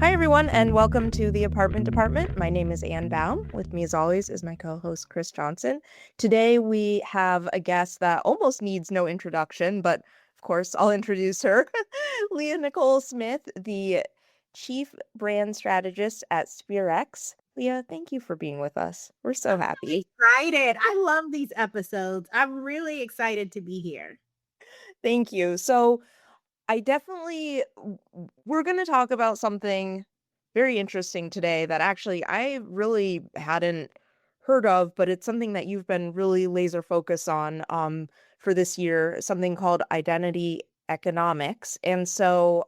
Hi, everyone, and welcome to the Apartment Department. My name is Ann Baum. With me, as always, is my co host, Chris Johnson. Today, we have a guest that almost needs no introduction, but of course, I'll introduce her Lia Nichole Smith, the Chief Brand Strategist at Spherexx. Leah, thank you for being with us. We're so happy. Excited. I love these episodes. I'm really excited to be here. Thank you. So, we're going to talk about something very interesting today that actually I really hadn't heard of, but it's something that you've been really laser focused on for this year, something called identity economics. And so,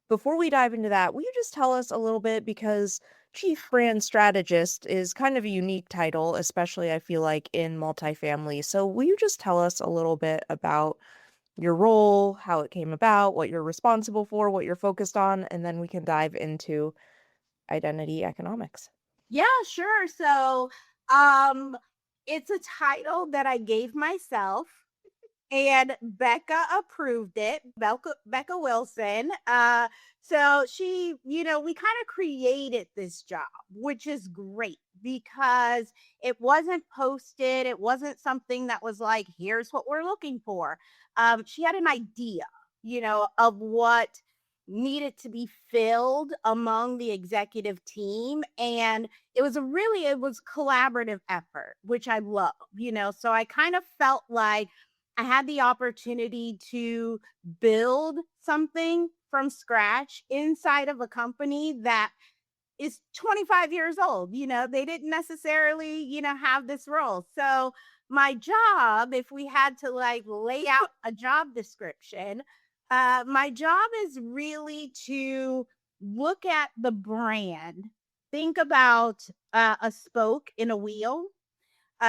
before we dive into that, will you just tell us a little bit because Chief Brand Strategist is kind of a unique title, especially I feel like in multifamily. So, will you just tell us a little bit about your role, how it came about, what you're responsible for, what you're focused on, and then we can dive into identity economics. Yeah, sure. Um, it's a title that I gave myself, and Becca approved it. Becca Wilson. So we kind of created this job, which is great because it wasn't posted. It wasn't something that was like, here's what we're looking for. She had an idea, of what needed to be filled among the executive team, and it was collaborative effort, which I love. So I kind of felt like I had the opportunity to build something from scratch inside of a company that is 25 years old. They didn't necessarily, have this role. So my job, if we had to like lay out a job description, my job is really to look at the brand. Think about a spoke in a wheel.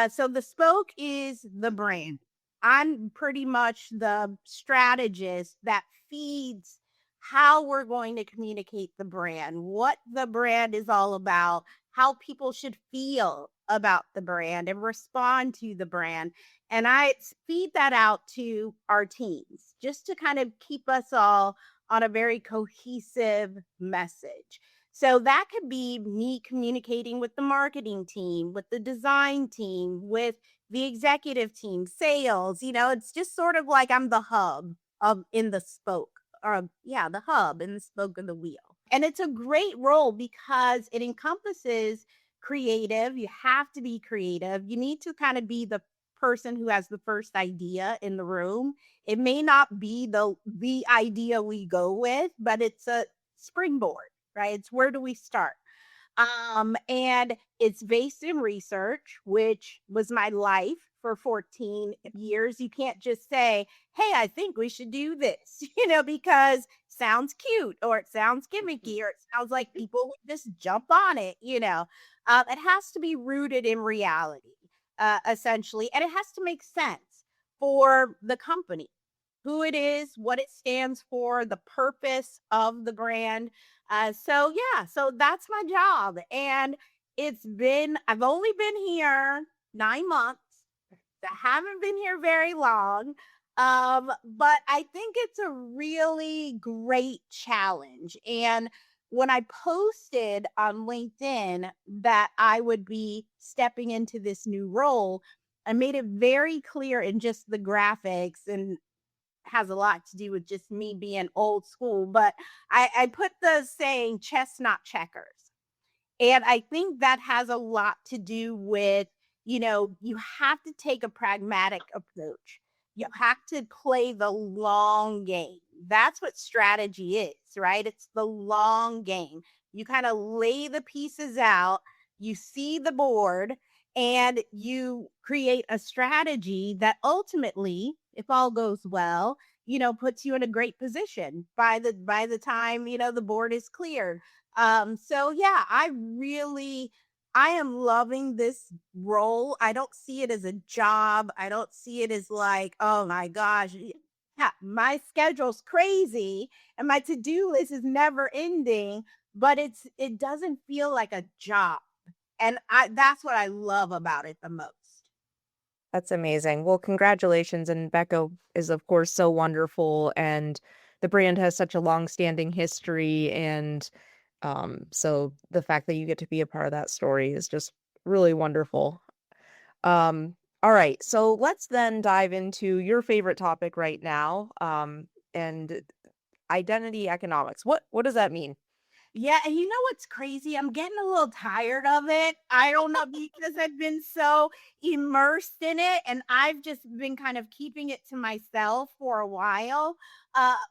So the spoke is the brand. I'm pretty much the strategist that feeds how we're going to communicate the brand, what the brand is all about, how people should feel about the brand and respond to the brand. And I feed that out to our teams just to kind of keep us all on a very cohesive message. So that could be me communicating with the marketing team, with the design team, with the executive team, sales. It's just sort of like I'm the hub of in the spoke, or yeah, the hub in the spoke of the wheel. And it's a great role because it encompasses creative. You have to be creative. You need to kind of be the person who has the first idea in the room. It may not be the idea we go with, but it's a springboard, right? It's where do we start? And it's based in research, which was my life for 14 years. You can't just say, hey, I think we should do this, because sounds cute or it sounds gimmicky or it sounds like people would just jump on it, it has to be rooted in reality, essentially, and it has to make sense for the company, who it is, what it stands for, the purpose of the brand. So that's my job. And I've only been here 9 months. I haven't been here very long. But I think it's a really great challenge. And when I posted on LinkedIn that I would be stepping into this new role, I made it very clear in just the graphics, and has a lot to do with just me being old school, but I put the saying chess, not checkers. And I think that has a lot to do with, you have to take a pragmatic approach. You have to play the long game. That's what strategy is, right? It's the long game. You kind of lay the pieces out, you see the board, and you create a strategy that ultimately, if all goes well, puts you in a great position by the time, the board is cleared. So yeah, I am loving this role. I don't see it as a job. I don't see it as like, oh my gosh, yeah, my schedule's crazy and my to-do list is never ending, but it doesn't feel like a job. And that's what I love about it the most. That's amazing. Well, congratulations. And Becca is, of course, so wonderful. And the brand has such a long-standing history. And So the fact that you get to be a part of that story is just really wonderful. All right, so let's then dive into your favorite topic right now, and identity economics. What does that mean? Yeah, and you know what's crazy? I'm getting a little tired of it. I don't know because I've been so immersed in it and I've just been kind of keeping it to myself for a while.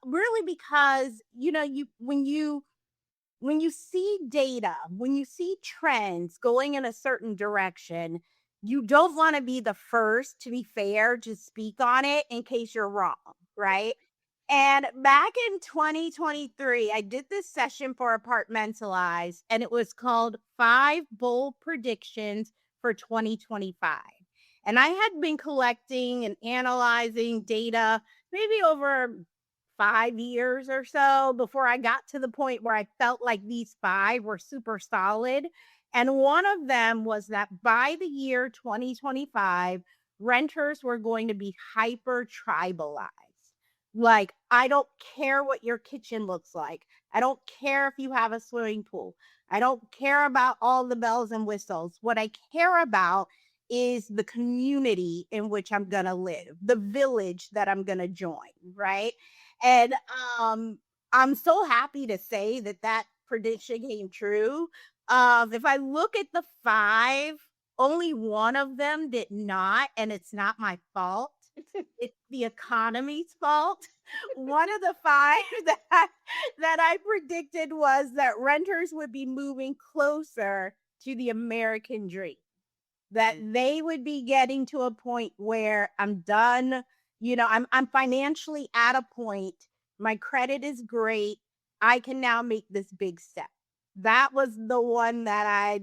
Really because when you see data, when you see trends going in a certain direction, you don't want to be the first to be fair to speak on it in case you're wrong, right? And back in 2023, I did this session for Apartmentalize, and it was called Five Bold Predictions for 2025. And I had been collecting and analyzing data maybe over 5 years or so before I got to the point where I felt like these five were super solid. And one of them was that by the year 2025, renters were going to be hyper tribalized. Like, I don't care what your kitchen looks like. I don't care if you have a swimming pool. I don't care about all the bells and whistles. What I care about is the community in which I'm going to live, the village that I'm going to join, right? And I'm so happy to say that that prediction came true. If I look at the five, only one of them did not, and it's not my fault. It's the economy's fault. One of the five that I predicted was that renters would be moving closer to the American dream, that Mm, they would be getting to a point where I'm done, I'm financially at a point, my credit is great, I can now make this big step. That was the one that I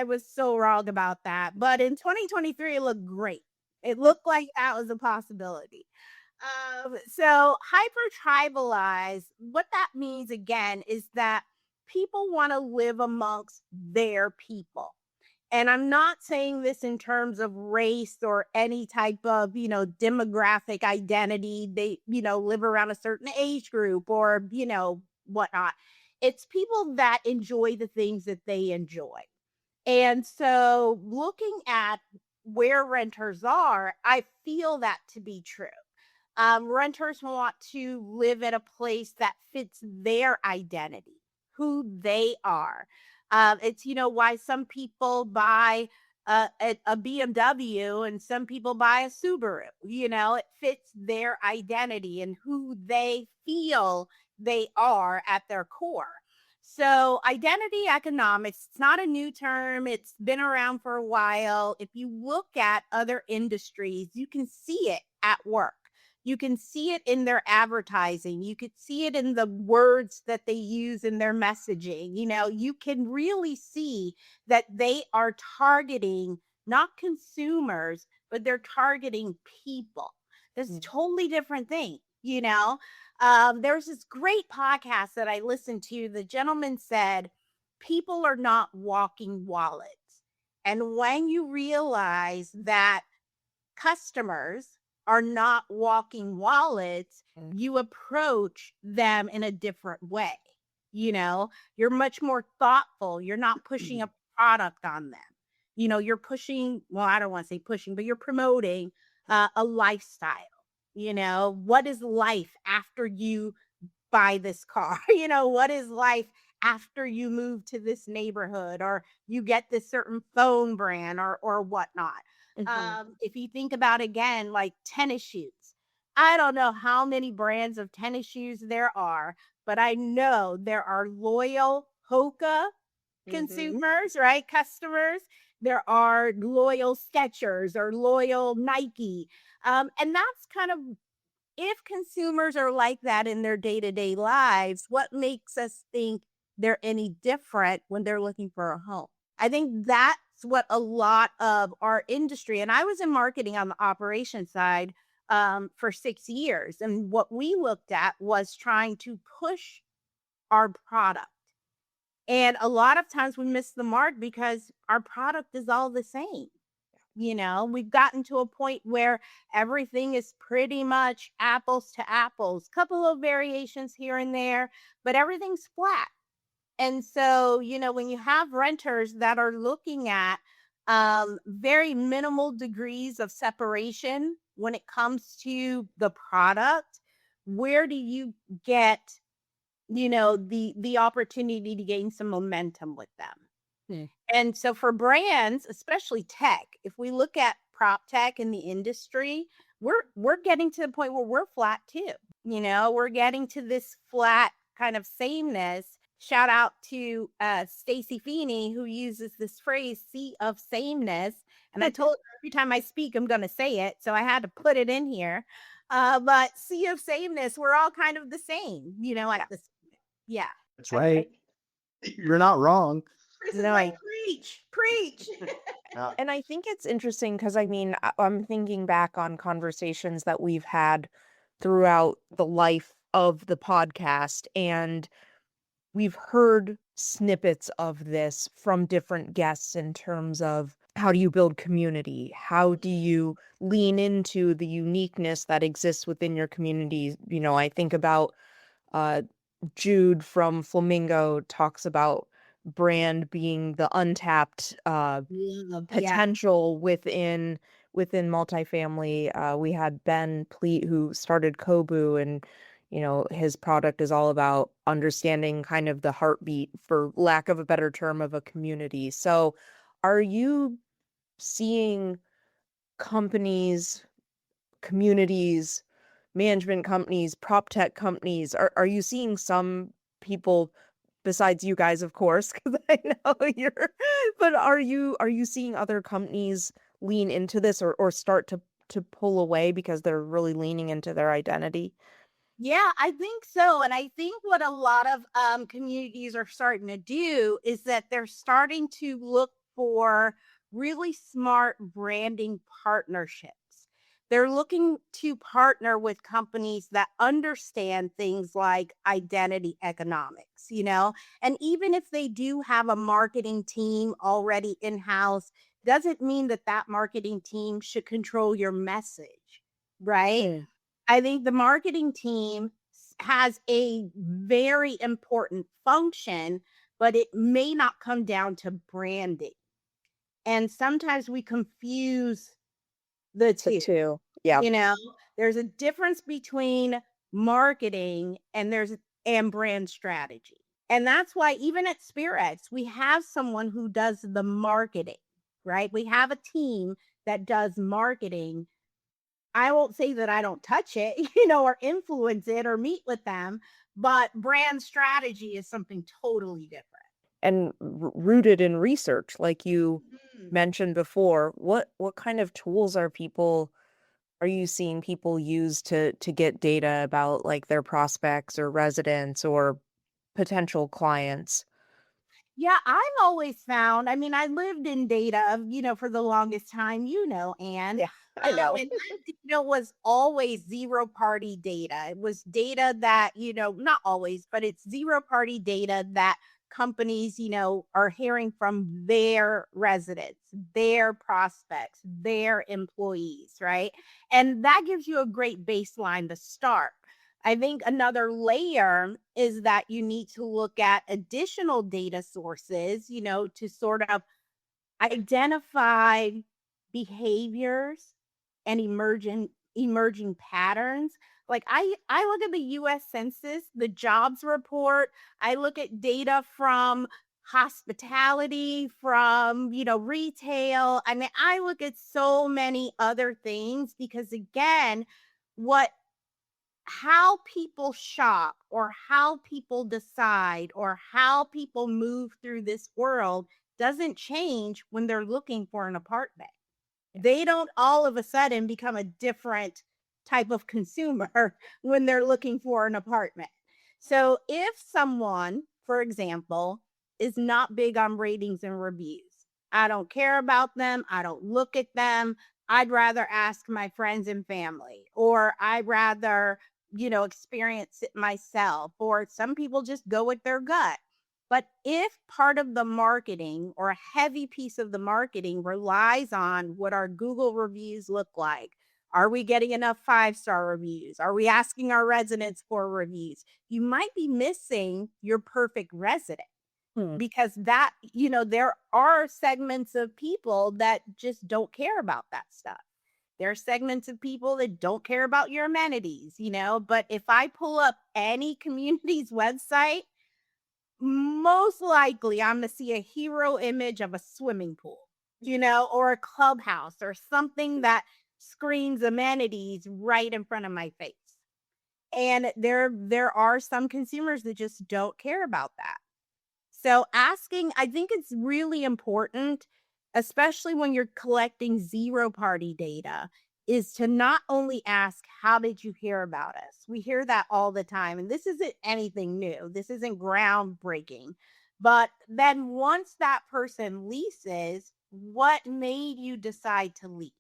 was so wrong about that. But in 2023, it looked great. It looked like that was a possibility. So hyper tribalized, what that means again is that people want to live amongst their people. And I'm not saying this in terms of race or any type of, demographic identity. They, live around a certain age group or, whatnot. It's people that enjoy the things that they enjoy. And so looking at where renters are, I feel that to be true. Renters want to live at a place that fits their identity, who they are. It's why some people buy a BMW and some people buy a Subaru. It fits their identity and who they feel they are at their core. So, identity economics, it's not a new term. It's been around for a while. If you look at other industries, you can see it at work. You can see it in their advertising. You could see it in the words that they use in their messaging. You can really see that they are targeting not consumers, but they're targeting people. That's a mm, totally different thing. There's this great podcast that I listened to. The gentleman said, people are not walking wallets. And when you realize that customers are not walking wallets, mm, you approach them in a different way. You're much more thoughtful. You're not pushing a product on them. You're pushing, well, I don't want to say pushing, but you're promoting a lifestyle. What is life after you buy this car? What is life after you move to this neighborhood or you get this certain phone brand or whatnot? mhm, If you think about again, like tennis shoes, I don't know how many brands of tennis shoes there are, but I know there are loyal Hoka mhm, consumers, right? Customers. There are loyal Skechers or loyal Nike. And that's kind of if consumers are like that in their day-to-day lives, what makes us think they're any different when they're looking for a home? I think that's what a lot of our industry, and I was in marketing on the operation side for 6 years. And what we looked at was trying to push our product. And a lot of times we miss the mark because our product is all the same. We've gotten to a point where everything is pretty much apples to apples, couple of variations here and there, but everything's flat. And so, when you have renters that are looking at very minimal degrees of separation when it comes to the product, where do you get, the opportunity to gain some momentum with them? Hmm. And so for brands, especially tech, if we look at prop tech in the industry, we're getting to the point where we're flat too. We're getting to this flat kind of sameness. Shout out to Stacy Feeney, who uses this phrase "sea of sameness." And I told her every time I speak, I'm going to say it, so I had to put it in here. But sea of sameness, we're all kind of the same, at Yeah. this. Yeah. That's I right. You're not wrong. Chris is like, no. preach, preach. Uh, And I think it's interesting because I mean, I'm thinking back on conversations that we've had throughout the life of the podcast, and we've heard snippets of this from different guests in terms of how do you build community? How do you lean into the uniqueness that exists within your community? I think about uh, Jude from Flamingo talks about brand being the untapped Love, yeah. potential within multifamily. We had Ben Pleat who started Kobu, and his product is all about understanding kind of the heartbeat, for lack of a better term, of a community. So are you seeing companies, communities, management companies, prop tech companies, are you seeing some people besides you guys, of course, because I know you're, but are you seeing other companies lean into this, or start to pull away because they're really leaning into their identity? Yeah, I think so. And I think what a lot of communities are starting to do is that they're starting to look for really smart branding partnerships. They're looking to partner with companies that understand things like identity economics, and even if they do have a marketing team already in house, doesn't mean that that marketing team should control your message, right? Hmm. I think the marketing team has a very important function, but it may not come down to branding. And sometimes we confuse the The two. two. Yeah. You know, there's a difference between marketing and brand strategy. And that's why even at Spherexx, we have someone who does the marketing, right? We have a team that does marketing. I won't say that I don't touch it, or influence it or meet with them, but brand strategy is something totally different. And rooted in research, like you Mhm. mentioned before. What kind of tools are you seeing people use to get data about, like, their prospects or residents or potential clients? Yeah, I've always found, I mean, I lived in data, for the longest time, Anne. Yeah, I know. And that data was always zero party data. It was data that, not always, but it's zero party data that companies, are hearing from their residents, their prospects, their employees, right? And that gives you a great baseline to start. I think another layer is that you need to look at additional data sources, to sort of identify behaviors and emerging patterns. Like I look at the US Census, the jobs report, I look at data from hospitality, from, retail. I mean, I look at so many other things because again, what how people shop or how people decide or how people move through this world doesn't change when they're looking for an apartment. They don't all of a sudden become a different type of consumer when they're looking for an apartment. So if someone, for example, is not big on ratings and reviews, I don't care about them, I don't look at them. I'd rather ask my friends and family, or I'd rather, experience it myself, or some people just go with their gut. But if part of the marketing or a heavy piece of the marketing relies on what our Google reviews look like, are we getting enough 5-star reviews? Are we asking our residents for reviews? You might be missing your perfect resident because that, there are segments of people that just don't care about that stuff. There are segments of people that don't care about your amenities, but if I pull up any community's website, most likely I'm going to see a hero image of a swimming pool, or a clubhouse or something that screams amenities right in front of my face. And there are some consumers that just don't care about that. So I think it's really important, especially when you're collecting zero party data, is to not only ask, how did you hear about us? We hear that all the time. And this isn't anything new. This isn't groundbreaking. But then once that person leases, what made you decide to lease?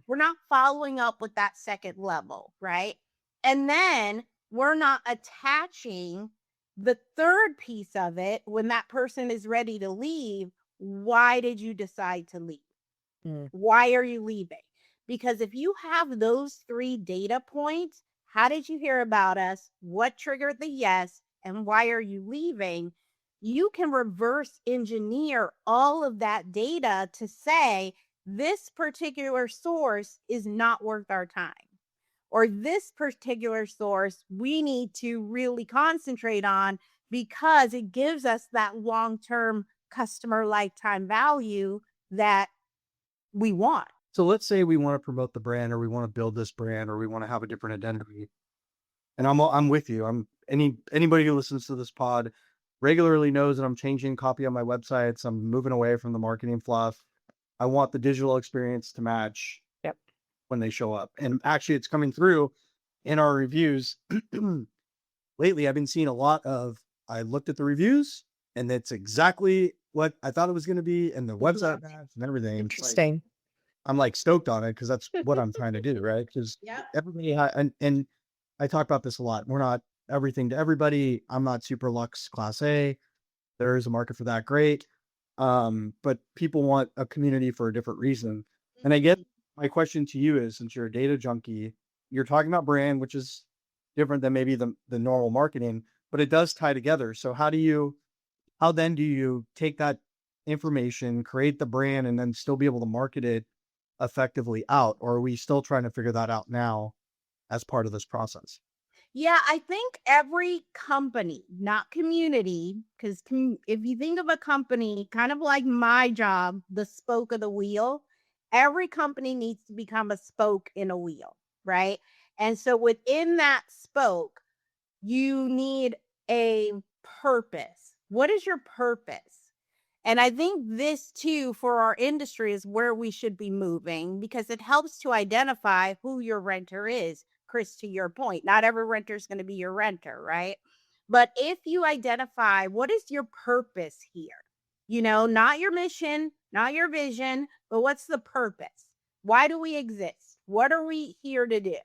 We're not following up with that second level, right? And then we're not attaching the third piece of it when that person is ready to leave. Why did you decide to leave? Why are you leaving? Because if you have those 3 data points, how did you hear about us? What triggered the yes? And why are you leaving? You can reverse engineer all of that data to say, this particular source is not worth our time. Or this particular source we need to really concentrate on because it gives us that long-term customer lifetime value that we want. So let's say we want to promote the brand, or we want to build this brand, or we want to have a different identity. And I'm with you. Anybody who listens to this pod regularly knows that I'm changing copy on my websites. I'm moving away from the marketing fluff. I want the digital experience to match when they show up. And actually it's coming through in our reviews. Lately, I've been seeing a lot of, I looked at the reviews and that's exactly what I thought it was going to be. And the website match and everything. Interesting. I'm like stoked on it because that's what I'm trying to do, right? Because everybody, and I talk about this a lot. We're not everything to everybody. I'm not super luxe class A. There is a market for that. Great. But people want a community for a different reason. And I get my question to you is, since you're a data junkie, you're talking about brand, which is different than maybe the normal marketing, but it does tie together. So how then do you take that information, create the brand, and then still be able to market it effectively out? Or are we still trying to figure that out now as part of this process? Yeah, I think every company, not community, because if you think of a company, kind of like my job, the spoke of the wheel, every company needs to become a spoke in a wheel, right? And so within that spoke, you need a purpose. What is your purpose? And I think this too, for our industry, is where we should be moving because it helps to identify who your renter is. Chris, to your point, not every renter is going to be your renter, right? But if you identify what is your purpose here, not your mission, not your vision, but what's the purpose? Why do we exist? What are we here to do?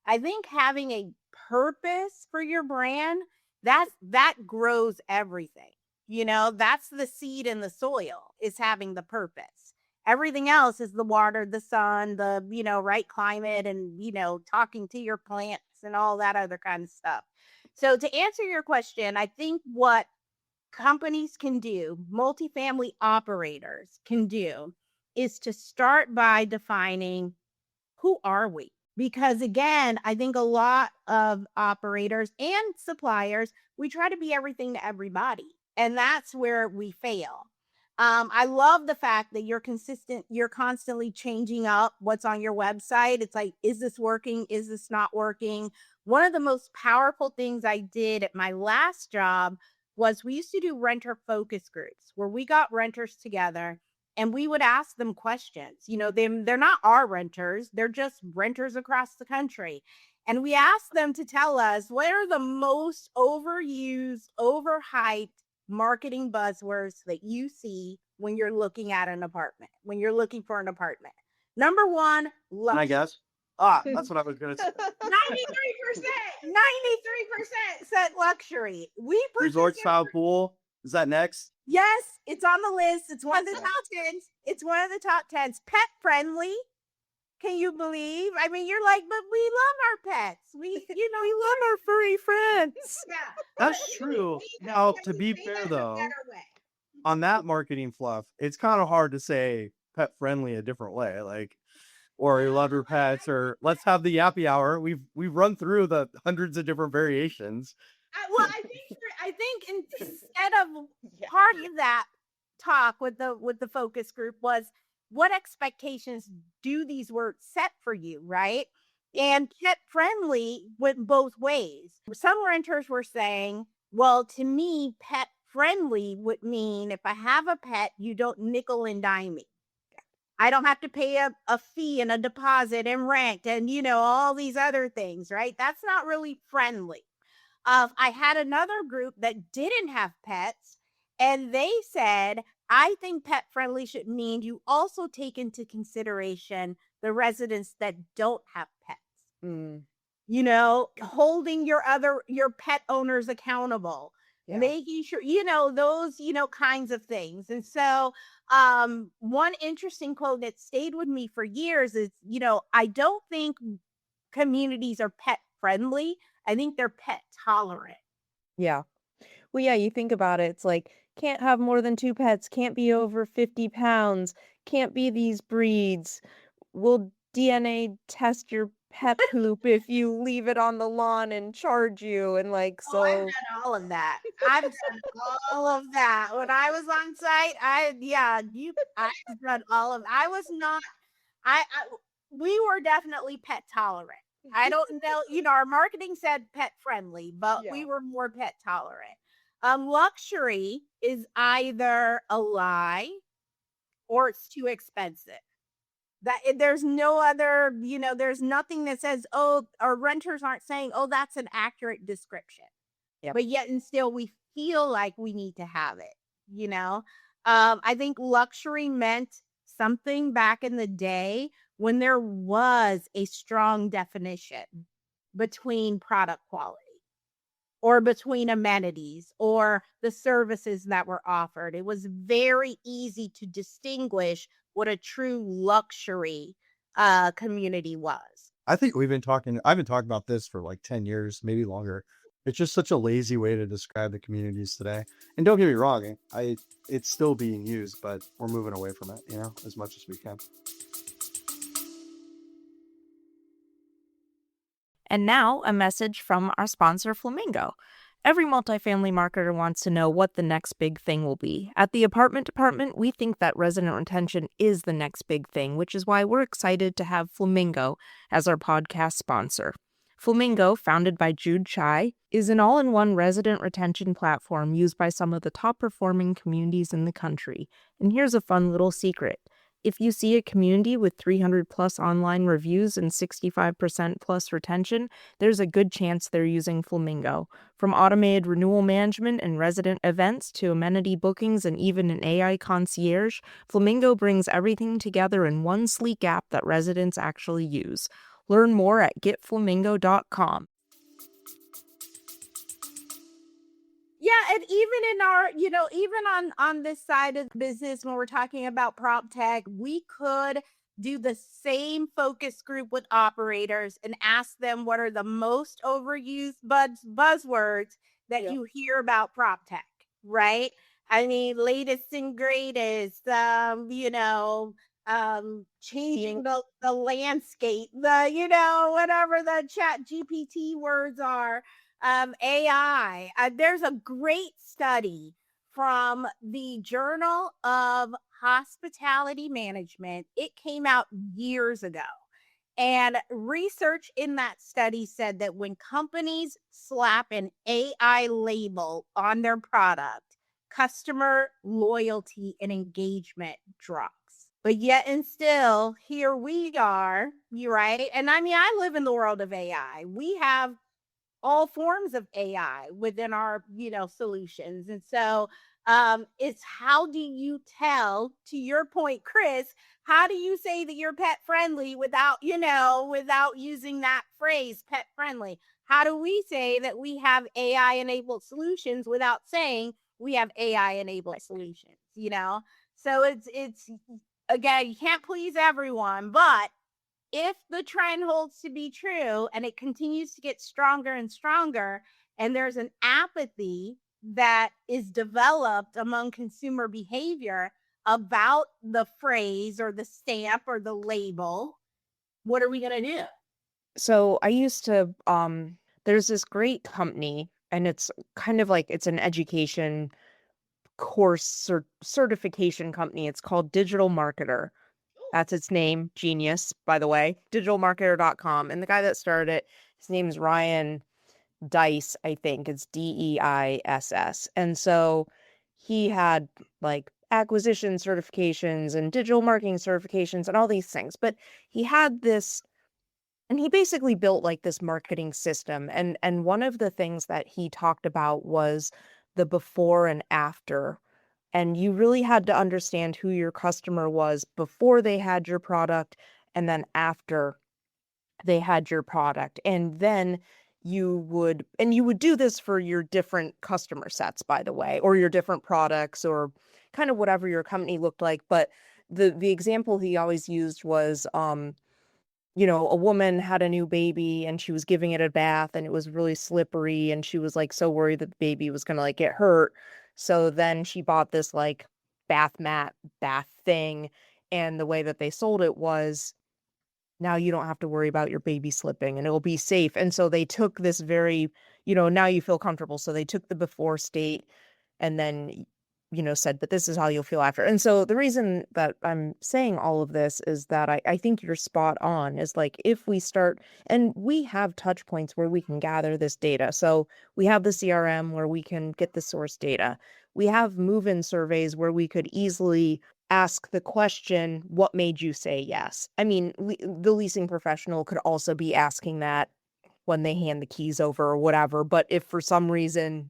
I think having a purpose for your brand, that grows everything. That's the seed in the soil, is having the purpose. Everything else is the water, the sun, the, right climate, and, talking to your plants and all that other kind of stuff. So to answer your question, I think what companies can do, multifamily operators can do, is to start by defining, who are we? Because again, I think a lot of operators and suppliers, we try to be everything to everybody. And that's where we fail. I love the fact that you're consistent. You're constantly changing up what's on your website. It's like, is this working? Is this not working? One of the most powerful things I did at my last job was we used to do renter focus groups where we got renters together and we would ask them questions. They're not our renters. They're just renters across the country. And we asked them to tell us, what are the most overused, overhyped marketing buzzwords that you see when you're looking at an apartment, when you're looking for an apartment? Number 1, Can I luxury. guess? That's what I was going to say. 93% said luxury. We Resort style pool, Is that next? Yes, it's on the list. It's one of the top 10s. It's one of the top 10s. Pet friendly. Can you believe? I mean, you're like, but we love our pets. We love our furry friends. yeah. That's true. Now, to be fair though, on that marketing fluff, it's kind of hard to say pet friendly a different way. Like, or you love your pets, or let's have the yappy hour. We've run through the hundreds of different variations. Well, I think instead of part of that talk with the focus group was what expectations do these words set for you, right? And pet friendly went both ways. Some renters were saying, well, to me, pet friendly would mean if I have a pet, you don't nickel and dime me. I don't have to pay a fee and a deposit and rent and, all these other things, right? That's not really friendly. I had another group that didn't have pets, and they said, I think pet friendly should mean you also take into consideration the residents that don't have pets. Mm, Holding your pet owners accountable, yeah. making sure, those, kinds of things. And so, one interesting quote that stayed with me for years is, I don't think communities are pet friendly. I think they're pet tolerant. Yeah. Well, yeah, you think about it, it's like, can't have more than 2 pets, can't be over 50 pounds, can't be these breeds. We'll DNA test your pet poop if you leave it on the lawn and charge you, and, like, Oh, I've so done all of that. I've done all of that. When I was on site, I've done all of I was not I we were definitely pet tolerant. I don't know, our marketing said pet friendly, but we Yeah. were more pet tolerant. Luxury is either a lie or it's too expensive. There's no other, there's nothing that says, oh, our renters aren't saying, oh, that's an accurate description. Yep. But yet and still we feel like we need to have it, I think luxury meant something back in the day when there was a strong definition between product quality or between amenities or the services that were offered. It was very easy to distinguish what a true luxury community was. I think I've been talking about this for like 10 years, maybe longer. It's just such a lazy way to describe the communities today. And don't get me wrong, it's still being used, but we're moving away from it, as much as we can. And now, a message from our sponsor, Flamingo. Every multifamily marketer wants to know what the next big thing will be. At the apartment department, we think that resident retention is the next big thing, which is why we're excited to have Flamingo as our podcast sponsor. Flamingo, founded by Jude Chai, is an all-in-one resident retention platform used by some of the top-performing communities in the country. And here's a fun little secret. If you see a community with 300 plus online reviews and 65% plus retention, there's a good chance they're using Flamingo. From automated renewal management and resident events to amenity bookings and even an AI concierge, Flamingo brings everything together in one sleek app that residents actually use. Learn more at getflamingo.com. Yeah, and even in our, even on this side of the business, when we're talking about prop tech, we could do the same focus group with operators and ask them what are the most overused buzzwords that you hear about prop tech, right? I mean, latest and greatest, changing the landscape, whatever the chat GPT words are. AI. There's a great study from the Journal of Hospitality Management. It came out years ago. And research in that study said that when companies slap an AI label on their product, customer loyalty and engagement drops. But yet and still, here we are, you right? And I mean, I live in the world of AI. We have all forms of AI within our, solutions. And so it's how do you tell, to your point, Chris, how do you say that you're pet friendly without using that phrase, pet friendly? How do we say that we have AI enabled solutions without saying we have AI enabled solutions, So it's again, you can't please everyone, but if the trend holds to be true and it continues to get stronger and stronger, and there's an apathy that is developed among consumer behavior about the phrase or the stamp or the label, what are we going to do? So I used to, there's this great company, and it's kind of like it's an education course certification company. It's called Digital Marketer. That's its name. Genius, by the way. Digitalmarketer.com. And the guy that started it, his name is Ryan Dice, I think. It's Deiss. And so he had like acquisition certifications and digital marketing certifications and all these things. But he had this, and he basically built like this marketing system. And one of the things that he talked about was the before and after. And you really had to understand who your customer was before they had your product and then after they had your product. And then you would do this for your different customer sets, by the way, or your different products, or kind of whatever your company looked like. But the example he always used was a woman had a new baby and she was giving it a bath and it was really slippery and she was like so worried that the baby was gonna like get hurt. So then she bought this like bath thing, and the way that they sold it was, now you don't have to worry about your baby slipping and it'll be safe. And so they took this very, now you feel comfortable. So they took the before state and then, said, but this is how you'll feel after. And so the reason that I'm saying all of this is that I think you're spot on, is like, if we start, and we have touch points where we can gather this data. So we have the CRM where we can get the source data. We have move-in surveys where we could easily ask the question, what made you say yes? I mean, the leasing professional could also be asking that when they hand the keys over or whatever. But if for some reason,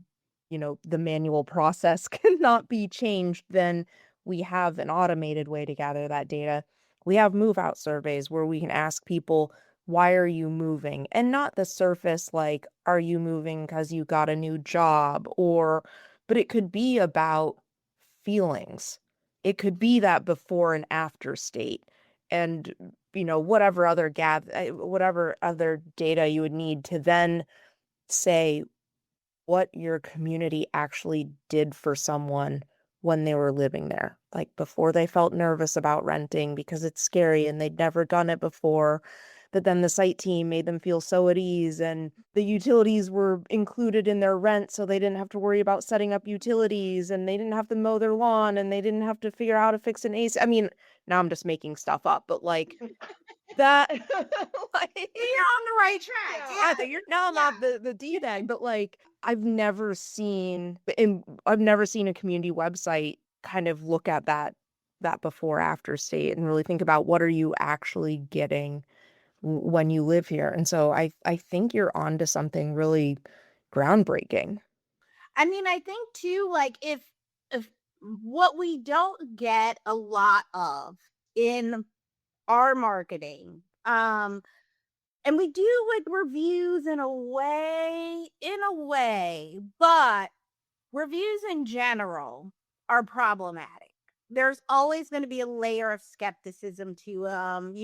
the manual process cannot be changed, then we have an automated way to gather that data. We have move out surveys where we can ask people, why are you moving? And not the surface, like, are you moving because you got a new job? But it could be about feelings. It could be that before and after state. And, whatever other data you would need to then say what your community actually did for someone when they were living there. Like before they felt nervous about renting because it's scary and they'd never done it before. But then the site team made them feel so at ease, and the utilities were included in their rent, so they didn't have to worry about setting up utilities, and they didn't have to mow their lawn, and they didn't have to figure out how to fix an AC. I mean, now I'm just making stuff up, but like that, You're on the right track. yeah, you're now not the D-bag, but like I've never seen a community website kind of look at that before after state and really think about what are you actually getting when you live here. And so I think you're onto something really groundbreaking. I mean, I think too, like if what we don't get a lot of in our marketing, and we do with reviews in a way, but reviews in general are problematic. There's always going to be a layer of skepticism to them.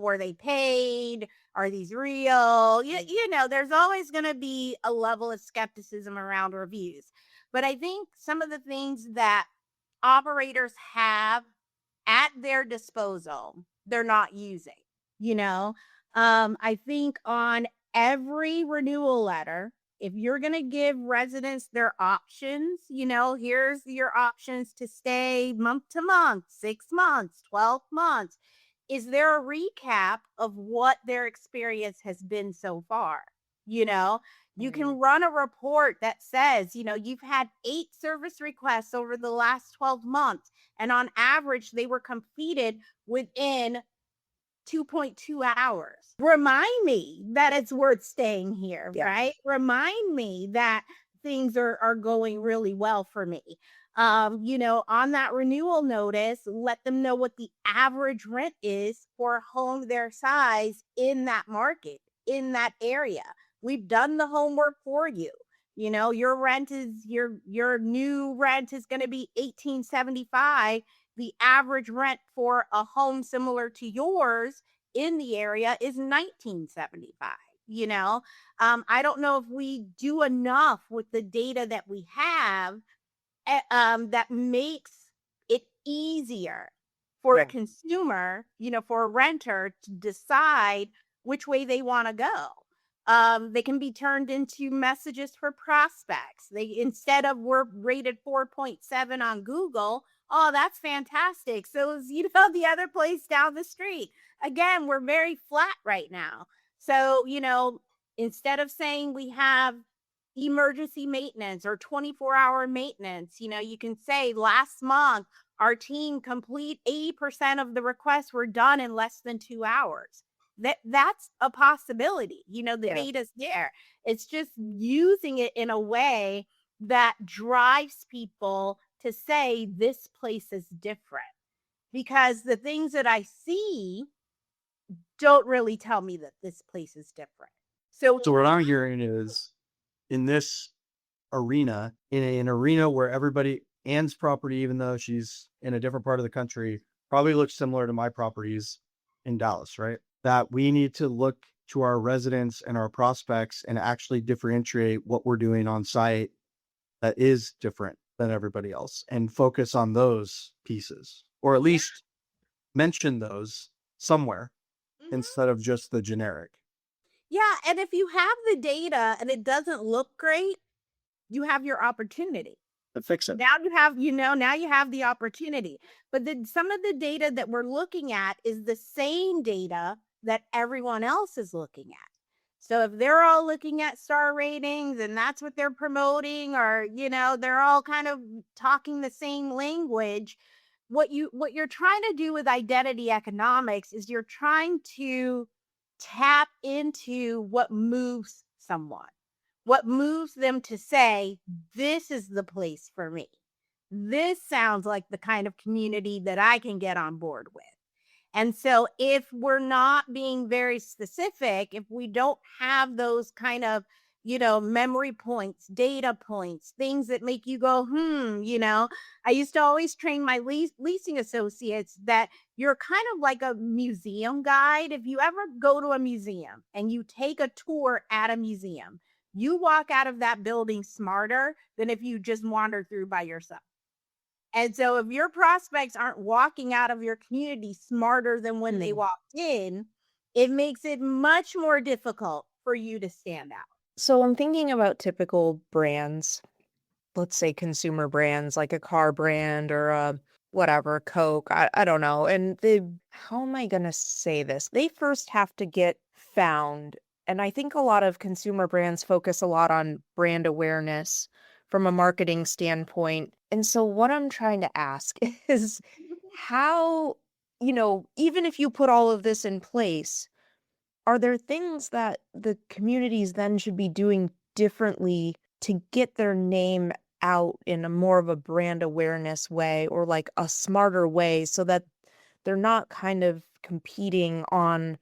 Were they paid? Are these real? There's always going to be a level of skepticism around reviews. But I think some of the things that operators have at their disposal, they're not using, you know? I think on every renewal letter, if you're going to give residents their options, here's your options to stay month to month, 6 months, 12 months. Is there a recap of what their experience has been so far? You can run a report that says, you've had 8 service requests over the last 12 months. And on average, they were completed within 2.2 hours. Remind me that it's worth staying here, right? Remind me that things are going really well for me. On that renewal notice, let them know what the average rent is for a home their size in that market, in that area. We've done the homework for you. Your rent is your new rent is going to be 1875. The average rent for a home similar to yours in the area is 1975. I don't know if we do enough with the data that we have, that makes it easier for a consumer, for a renter to decide which way they want to go. They can be turned into messages for prospects. They, instead of we're rated 4.7 on Google, oh, that's fantastic. So is, the other place down the street. Again, we're very flat right now. So, instead of saying we have emergency maintenance or 24-hour maintenance, you can say last month our team complete 80% of the requests were done in less than 2 hours. That's a possibility. The data's there. It's just using it in a way that drives people to say this place is different, because the things that I see don't really tell me that this place is different. So what I'm hearing is, in this arena, in an arena where everybody, Anne's property, even though she's in a different part of the country, probably looks similar to my properties in Dallas, right? That we need to look to our residents and our prospects and actually differentiate what we're doing on site that is different than everybody else, and focus on those pieces, or at least mention those somewhere instead of just the generic. Yeah, and if you have the data and it doesn't look great, you have your opportunity To fix it. now. You have the opportunity. But some of the data that we're looking at is the same data that everyone else is looking at. So if they're all looking at star ratings and that's what they're promoting, or they're all kind of talking the same language, what you're trying to do with identity economics is you're trying to tap into what moves someone, what moves them to say, this is the place for me. This sounds like the kind of community that I can get on board with. And so if we're not being very specific, if we don't have those kind of, memory points, data points, things that make you go, I used to always train my leasing associates that you're kind of like a museum guide. If you ever go to a museum and you take a tour at a museum, you walk out of that building smarter than if you just wander through by yourself. And so if your prospects aren't walking out of your community smarter than when they walked in, it makes it much more difficult for you to stand out. So I'm thinking about typical brands, let's say consumer brands like a car brand or a whatever, Coke, I don't know. And how am I going to say this? They first have to get found. And I think a lot of consumer brands focus a lot on brand awareness from a marketing standpoint. And so what I'm trying to ask is how, even if you put all of this in place, are there things that the communities then should be doing differently to get their name out in a more of a brand awareness way, or like a smarter way, so that they're not kind of competing on,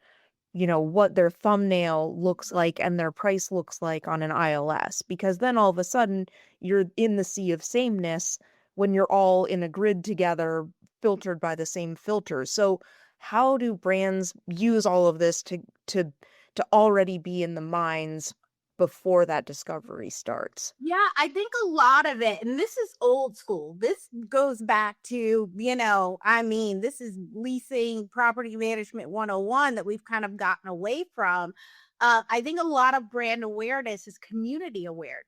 what their thumbnail looks like and their price looks like on an ILS? Because then all of a sudden you're in the sea of sameness when you're all in a grid together, filtered by the same filters. So how do brands use all of this to already be in the minds before that discovery starts? Yeah, I think a lot of it, and this is old school. This goes back to, this is leasing property management 101 that we've kind of gotten away from. I think a lot of brand awareness is community awareness,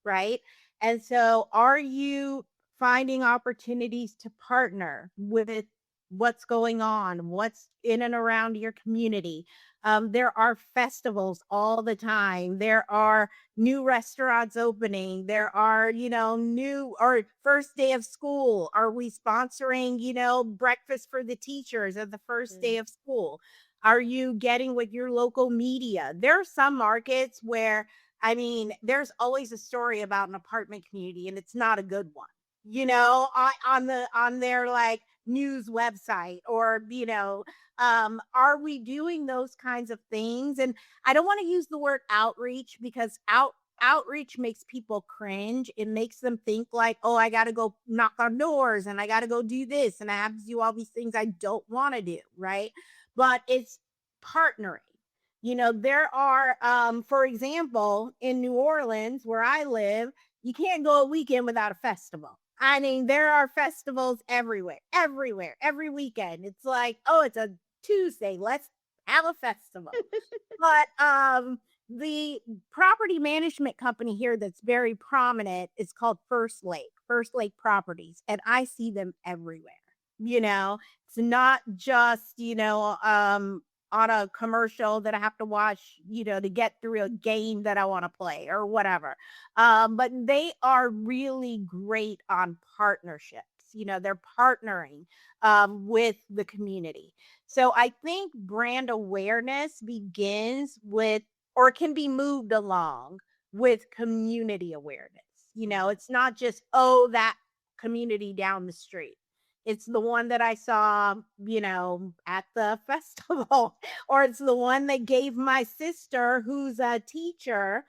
right? And so are you finding opportunities to partner with what's going on, what's in and around your community? There are festivals all the time. There are new restaurants opening. There are, new or first day of school. Are we sponsoring, breakfast for the teachers at the first day of school? Are you getting with your local media? There are some markets where, there's always a story about an apartment community and it's not a good one, on their like news website, or, are we doing those kinds of things? And I don't want to use the word outreach, because outreach makes people cringe. It makes them think like, oh, I got to go knock on doors and I got to go do this and I have to do all these things I don't want to do. Right. But it's partnering. There are, for example, in New Orleans, where I live, you can't go a weekend without a festival. I mean, there are festivals everywhere, every weekend. It's like, oh, it's a Tuesday. Let's have a festival. But the property management company here that's very prominent is called First Lake Properties, and I see them everywhere. It's not just, on a commercial that I have to watch, to get through a game that I want to play or whatever. But they are really great on partnerships. They're partnering with the community. So I think brand awareness begins with, or can be moved along with community awareness. It's not just, oh, that community down the street. It's the one that I saw, at the festival, or it's the one that gave my sister, who's a teacher,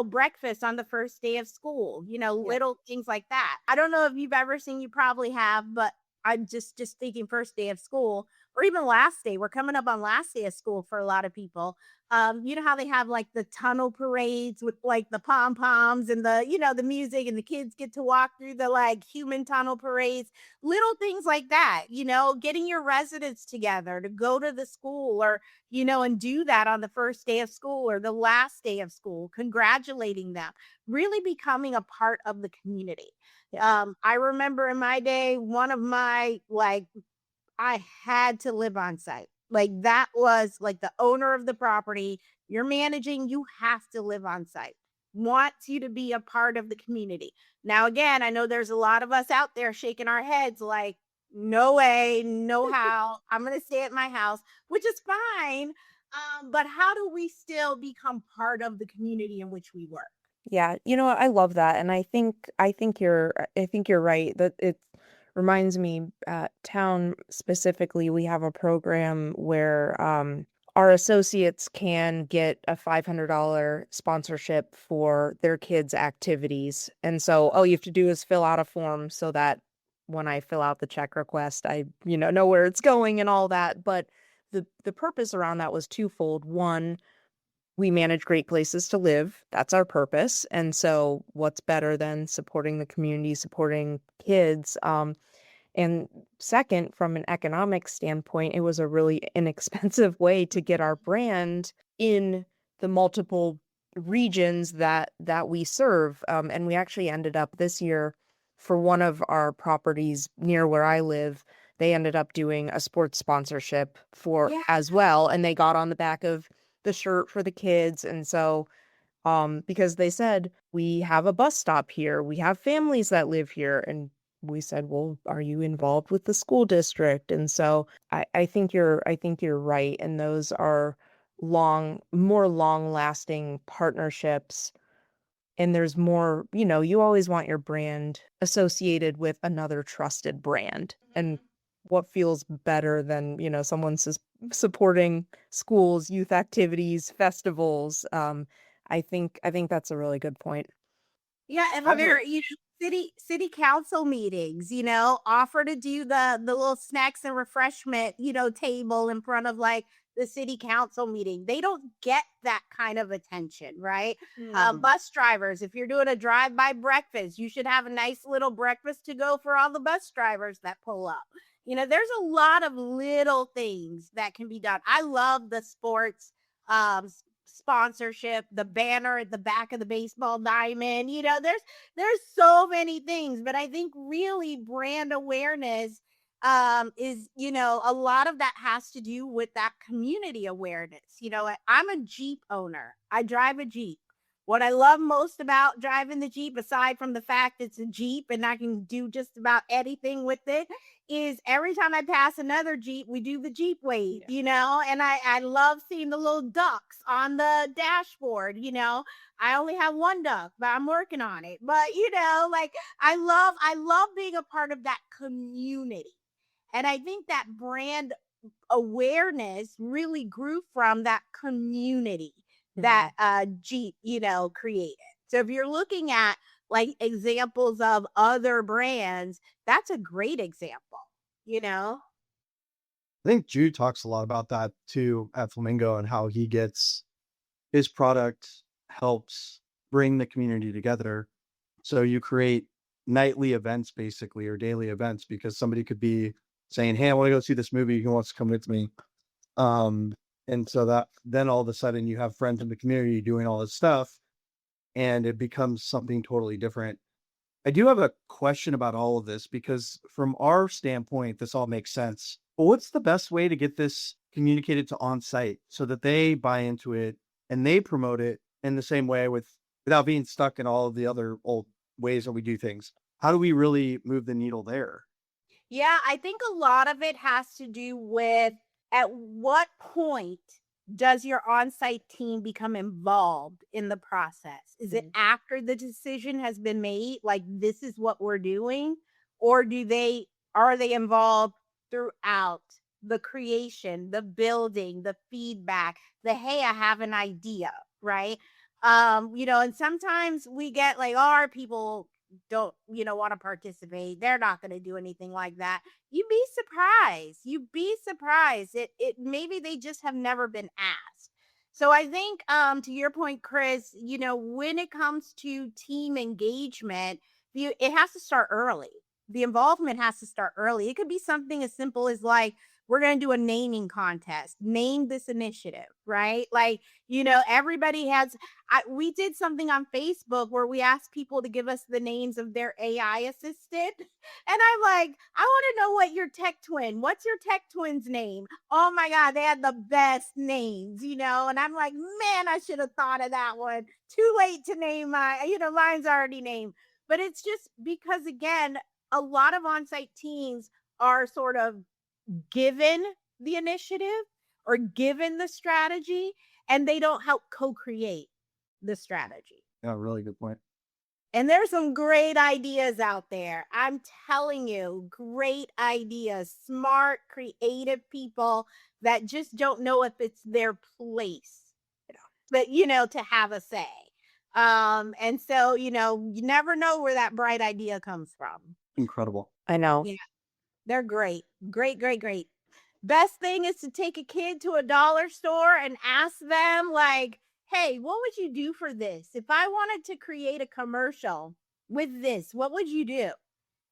breakfast on the first day of school, Yeah. little things like that. I don't know if you've ever seen, you probably have, but I'm just thinking first day of school or even last day. We're coming up on last day of school for a lot of people. You know how they have like the tunnel parades with like the pom poms and the music, and the kids get to walk through the like human tunnel parades, little things like that, getting your residents together to go to the school, or, and do that on the first day of school or the last day of school, congratulating them, really becoming a part of the community. I remember in my day, one of my like, I had to live on site. Like that was like the owner of the property you're managing, you have to live on site. Wants you to be a part of the community. Now, again, I know there's a lot of us out there shaking our heads like, no way, no how. I'm going to stay at my house, which is fine. But how do we still become part of the community in which we work? Yeah, what, I love that, and I think you're right that it reminds me at town specifically, we have a program where our associates can get a $500 sponsorship for their kids' activities. And so all you have to do is fill out a form so that when I fill out the check request, I, know where it's going and all that. But the purpose around that was twofold. One, we manage great places to live. That's our purpose. And so what's better than supporting the community, supporting kids? And second, from an economic standpoint, it was a really inexpensive way to get our brand in the multiple regions that we serve. And we actually ended up this year, for one of our properties near where I live, they ended up doing a sports sponsorship for Yeah. as well. And they got on the back of the shirt for the kids. And so because they said, we have a bus stop here, we have families that live here. And we said, well, are you involved with the school district? And so I think you're right. And those are more long lasting partnerships. And there's more, you always want your brand associated with another trusted brand. And what feels better than, someone supporting schools, youth activities, festivals. I think that's a really good point. Yeah, and I've heard, city council meetings, offer to do the little snacks and refreshment, table in front of like the city council meeting. They don't get that kind of attention, right? Bus drivers, if you're doing a drive-by breakfast, you should have a nice little breakfast to go for all the bus drivers that pull up. There's a lot of little things that can be done. I love the sports sponsorship, the banner at the back of the baseball diamond. There's so many things, but I think really brand awareness is, a lot of that has to do with that community awareness. I'm a Jeep owner. I drive a Jeep. What I love most about driving the Jeep, aside from the fact it's a Jeep and I can do just about anything with it, is every time I pass another Jeep, we do the Jeep wave, and I love seeing the little ducks on the dashboard. I only have one duck, but I'm working on it. But, like I love being a part of that community. And I think that brand awareness really grew from that community that Jeep, created. So if you're looking at like examples of other brands, that's a great example, you know? I think Jude talks a lot about that too at Flamingo and how he gets his product helps bring the community together. So you create nightly events basically or daily events because somebody could be saying, "Hey, I want to go see this movie. Who wants to come with me?" Um, and so that then all of a sudden you have friends in the community doing all this stuff and it becomes something totally different. I do have a question about all of this because from our standpoint, this all makes sense. But what's the best way to get this communicated to on-site so that they buy into it and they promote it in the same way without being stuck in all of the other old ways that we do things? How do we really move the needle there? Yeah, I think a lot of it has to do with at what point does your on-site team become involved in the process? Is it after the decision has been made, like this is what we're doing, or are they involved throughout the creation, the building, the feedback, the hey, I have an idea, right? And sometimes we get like, oh, our people don't want to participate, they're not going to do anything like that. You'd be surprised. It maybe they just have never been asked. So I think to your point, Chris, when it comes to team engagement, it has to start early. The involvement has to start early. It could be something as simple as like, we're going to do a naming contest, name this initiative, right? Like, everybody has we did something on Facebook where we asked people to give us the names of their AI assistant. And I'm like, I want to know what's your tech twin's name? Oh my God, they had the best names, And I'm like, man, I should have thought of that one. Too late to name mine's already named. But it's just because, again, a lot of on-site teams are sort of given the initiative or given the strategy, and they don't help co-create the strategy. Yeah, really good point. And there's some great ideas out there. I'm telling you, great ideas, smart, creative people that just don't know if it's their place, but to have a say. And so, you never know where that bright idea comes from. Incredible. I know. Yeah, they're great. Great, great, great. Best thing is to take a kid to a dollar store and ask them like, hey, what would you do for this? If I wanted to create a commercial with this, what would you do?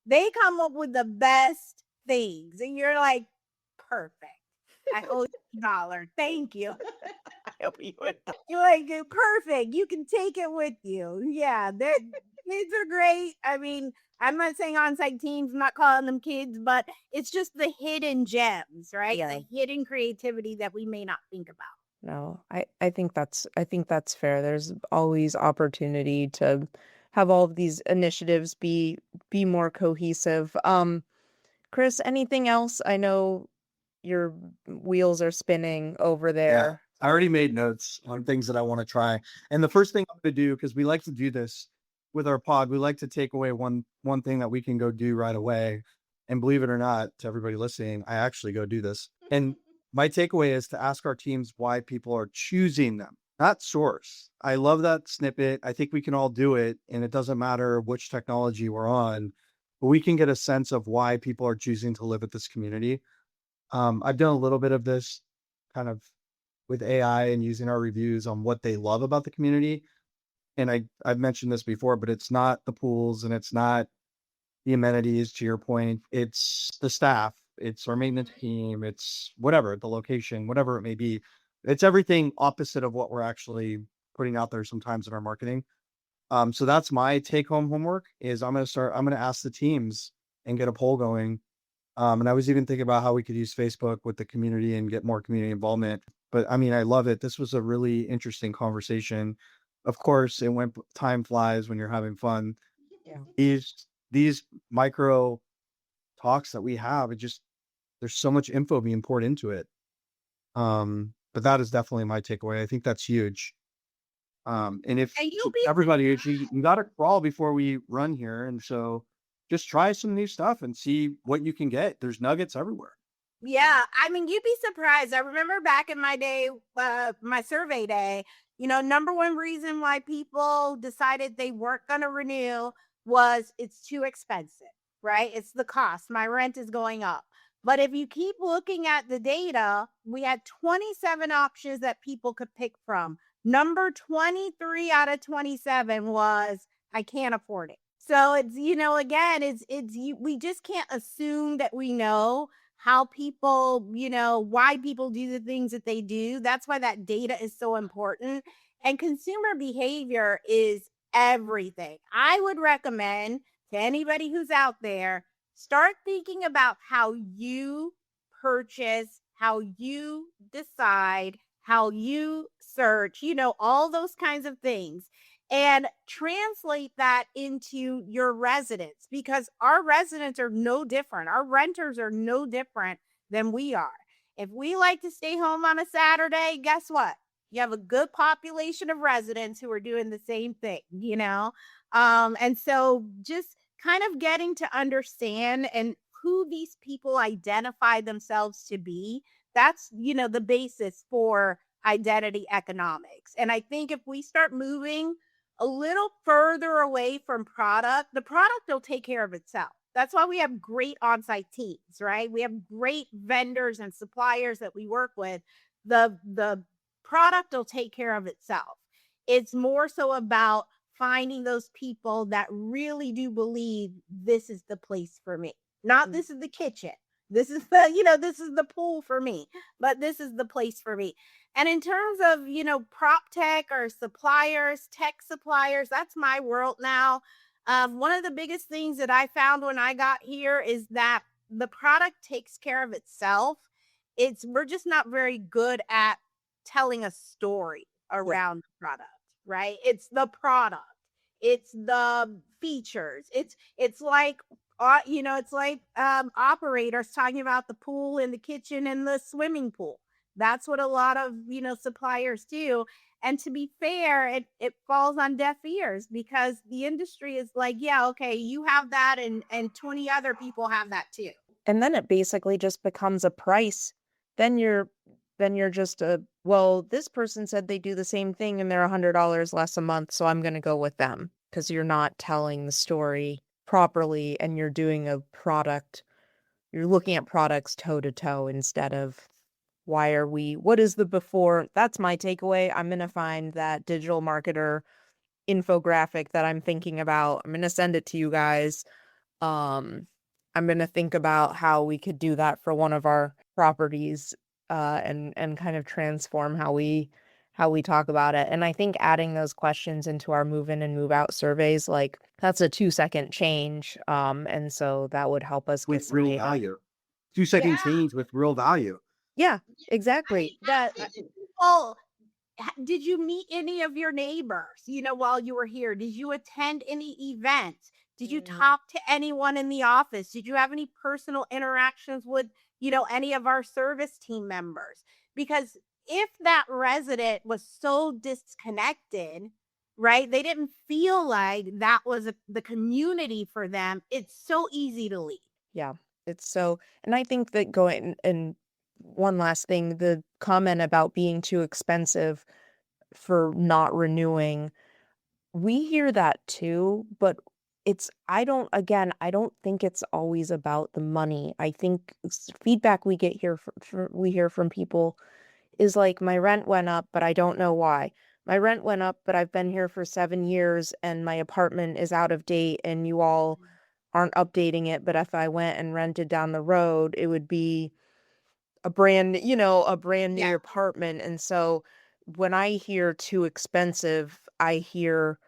They come up with the best things. And you're like, perfect. I owe you $1. Thank you. You're like, perfect. You can take it with you. Yeah, kids are great. I mean, I'm not saying on-site teams, I'm not calling them kids, but it's just the hidden gems, right? Yeah. The hidden creativity that we may not think about. No, I think that's fair. There's always opportunity to have all of these initiatives be more cohesive. Chris, anything else? I know your wheels are spinning over Yeah, there. I already made notes on things that I want to try. And the first thing I'm going to do, because we like to do this with our pod, we like to take away one thing that we can go do right away. And believe it or not, to everybody listening, I actually go do this. And my takeaway is to ask our teams why people are choosing them, not source. I love that snippet. I think we can all do it. And it doesn't matter which technology we're on, but we can get a sense of why people are choosing to live at this community. I've done a little bit of this kind of with AI and using our reviews on what they love about the community. And I've mentioned this before, but it's not the pools and it's not the amenities, to your point. It's the staff, it's our maintenance team, it's whatever, the location, whatever it may be. It's everything opposite of what we're actually putting out there sometimes in our marketing. So that's my take home homework is I'm going to ask the teams and get a poll going. And I was even thinking about how we could use Facebook with the community and get more community involvement. But I mean, I love it. This was a really interesting conversation. Of course, time flies when you're having fun. Yeah. These micro talks that we have, there's so much info being poured into it. But that is definitely my takeaway. I think that's huge. And if And you'll be everybody, you got to crawl before we run here. And so just try some new stuff and see what you can get. There's nuggets everywhere. Yeah, I mean, you'd be surprised. I remember back in my day, my survey day, Number one reason why people decided they weren't going to renew was it's too expensive, right? It's the cost. My rent is going up. But if you keep looking at the data, we had 27 options that people could pick from. Number 23 out of 27 was I can't afford it. So it's, again, we just can't assume that we know how people, why people do the things that they do. That's why that data is so important. And consumer behavior is everything. I would recommend to anybody who's out there, start thinking about how you purchase, how you decide, how you search, all those kinds of things, and translate that into your residents, because our residents are no different. Our renters are no different than we are. If we like to stay home on a Saturday, guess what? You have a good population of residents who are doing the same thing. And so just kind of getting to understand and who these people identify themselves to be, that's, the basis for identity economics. And I think if we start moving a little further away from product, the product will take care of itself. That's why we have great on-site teams, right? We have great vendors and suppliers that we work with. The product will take care of itself. It's more so about finding those people that really do believe this is the place for me. Not this is the kitchen. This is this is the pool for me, but this is the place for me. And in terms of, prop tech or suppliers, tech suppliers, that's my world now. One of the biggest things that I found when I got here is that the product takes care of itself. We're just not very good at telling a story Yeah. around the product, right? It's the product. It's the features. It's like operators talking about the pool and the kitchen and the swimming pool. That's what a lot of, suppliers do. And to be fair, it falls on deaf ears because the industry is like, yeah, okay, you have that and 20 other people have that too. And then it basically just becomes a price. Then you're just well, this person said they do the same thing and they're $100 less a month, so I'm going to go with them, because you're not telling the story properly and you're doing a product. You're looking at products toe to toe instead of what is the before? That's my takeaway. I'm going to find that digital marketer infographic that I'm thinking about. I'm going to send it to you guys. Um, I'm gonna think about how we could do that for one of our properties, and kind of transform how we talk about it. And I think adding those questions into our move in and move out surveys, like that's a 2-second change. And so that would help us get With some real data. value. 2-second Yeah. change with real value. Yeah, exactly. That Well, did you meet any of your neighbors, while you were here? Did you attend any events? Did you talk to anyone in the office? Did you have any personal interactions with, any of our service team members? Because if that resident was so disconnected, right, they didn't feel like that was the community for them, it's so easy to leave. Yeah, it's so, and I think that going, and one last thing, the comment about being too expensive for not renewing, we hear that too, but I don't think it's always about the money. I think feedback we get here we hear from people is like, my rent went up, but I don't know why. My rent went up, but I've been here for 7 years and my apartment is out of date and you all aren't updating it. But if I went and rented down the road, it would be a brand new Yeah. apartment. And so when I hear too expensive, I hear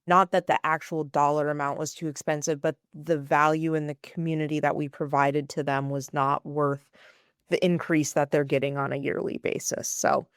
not that the actual dollar amount was too expensive, but the value in the community that we provided to them was not worth the increase that they're getting on a yearly basis. So,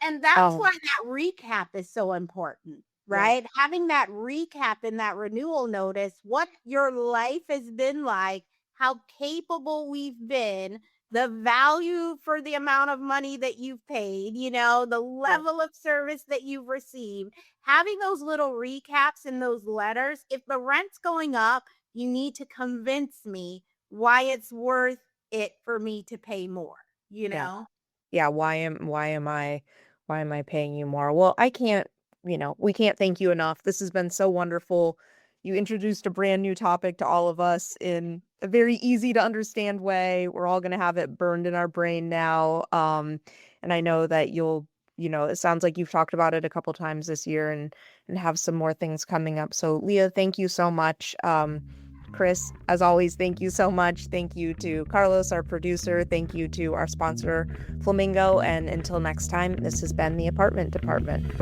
And that's um, why that recap is so important, yeah, right? Having that recap in that renewal notice, what your life has been like, how capable we've been, the value for the amount of money that you've paid, the yeah, level of service that you've received. Having those little recaps in those letters, if the rent's going up, you need to convince me why it's worth it for me to pay more, you yeah. know? Yeah, why am I Why am I paying you more? Well, I can't, we can't thank you enough. This has been so wonderful. You introduced a brand new topic to all of us in a very easy to understand way. We're all going to have it burned in our brain now. And I know that it sounds like you've talked about it a couple times this year and have some more things coming up. So Lia, thank you so much. Chris, as always, thank you so much. Thank you to Carlos, our producer. Thank you to our sponsor, Flamingo. And until next time, this has been the Apartment Department.